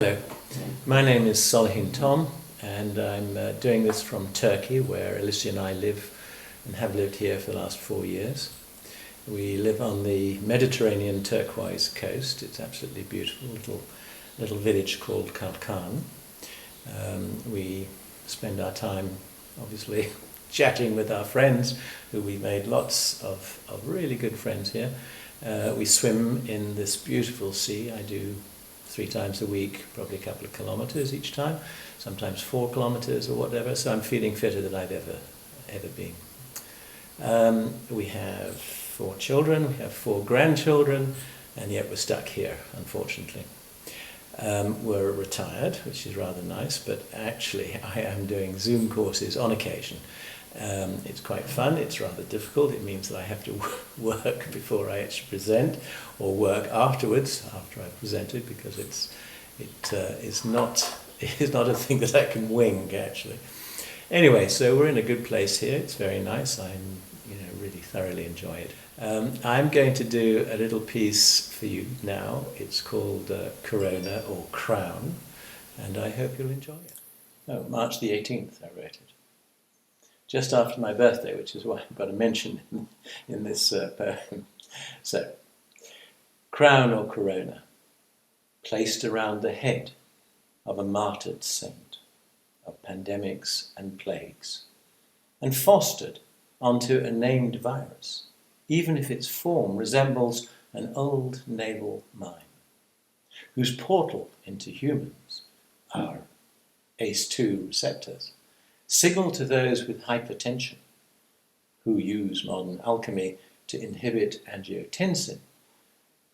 Hello, my name is Solihin Thom, and I'm doing this from Turkey, where Alicia and I live and have lived here for the last 4 years. We live on the Mediterranean turquoise coast. It's absolutely beautiful, little village called Kalkan. We spend our time, obviously, chatting with our friends, who we made lots of really good friends here. We swim in this beautiful sea. I do 3 times a week, probably a couple of kilometres each time, sometimes 4 kilometres or whatever, so I'm feeling fitter than I've ever been. We have 4 children, we have 4 grandchildren, and yet we're stuck here, unfortunately. We're retired, which is rather nice, but actually I am doing Zoom courses on occasion. It's quite fun, it's rather difficult. It means that I have to work before I actually present, or work afterwards, after I've presented, because it is not a thing that I can wing, actually. Anyway, so we're in a good place here. It's very nice. I'm really thoroughly enjoy it. I'm going to do a little piece for you now. It's called Corona, or Crown, and I hope you'll enjoy it. Oh, March the 18th I wrote it. Just after my birthday, which is why I've got to mention in this poem. So, crown or corona, placed around the head of a martyred saint of pandemics and plagues, and fostered onto a named virus, even if its form resembles an old naval mine, whose portal into humans are ACE2 receptors, signal to those with hypertension, who use modern alchemy to inhibit angiotensin,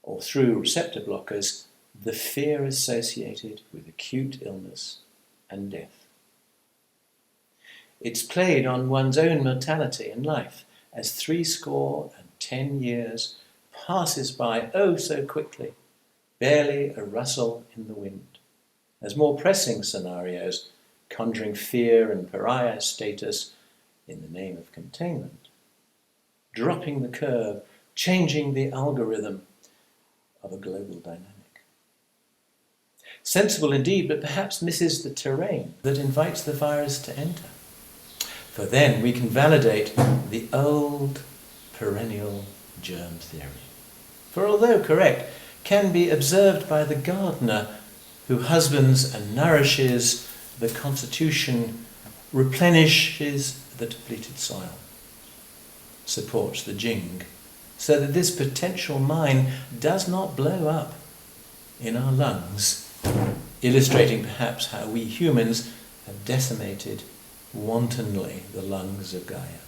or through receptor blockers, the fear associated with acute illness and death. It's played on one's own mortality and life, as 70 years passes by oh so quickly, barely a rustle in the wind, as more pressing scenarios, conjuring fear and pariah status in the name of containment, dropping the curve, changing the algorithm of a global dynamic. Sensible indeed, but perhaps misses the terrain that invites the virus to enter. For then we can validate the old perennial germ theory. For although correct, can be observed by the gardener who husbands and nourishes the constitution, replenishes the depleted soil, supports the jing, so that this potential mine does not blow up in our lungs, illustrating perhaps how we humans have decimated wantonly the lungs of Gaia.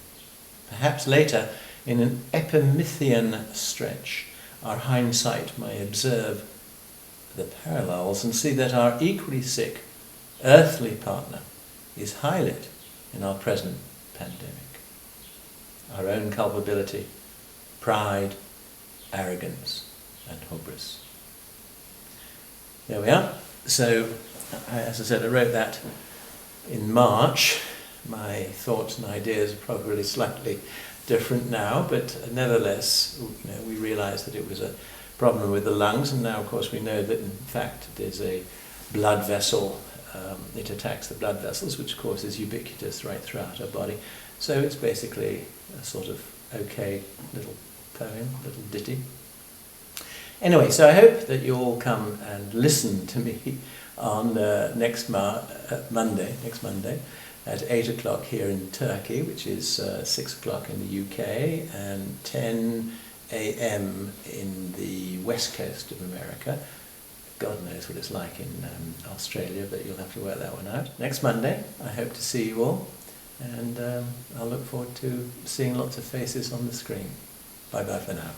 Perhaps later, in an Epimethean stretch, our hindsight may observe the parallels and see that our equally sick earthly partner is highlighted in our present pandemic. Our own culpability, pride, arrogance, and hubris. There we are. So, as I said, I wrote that in March. My thoughts and ideas are probably slightly different now, but nevertheless, we realised that it was a problem with the lungs, and now, of course, we know that in fact there's a blood vessel. It attacks the blood vessels, which of course is ubiquitous right throughout our body. So it's basically a sort of okay little poem, little ditty. Anyway, so I hope that you all come and listen to me on next Monday at 8 o'clock here in Turkey, which is 6 o'clock in the UK and 10 a.m. in the west coast of America. God knows what it's like in Australia, but you'll have to work that one out. Next Monday, I hope to see you all, and I'll look forward to seeing lots of faces on the screen. Bye-bye for now.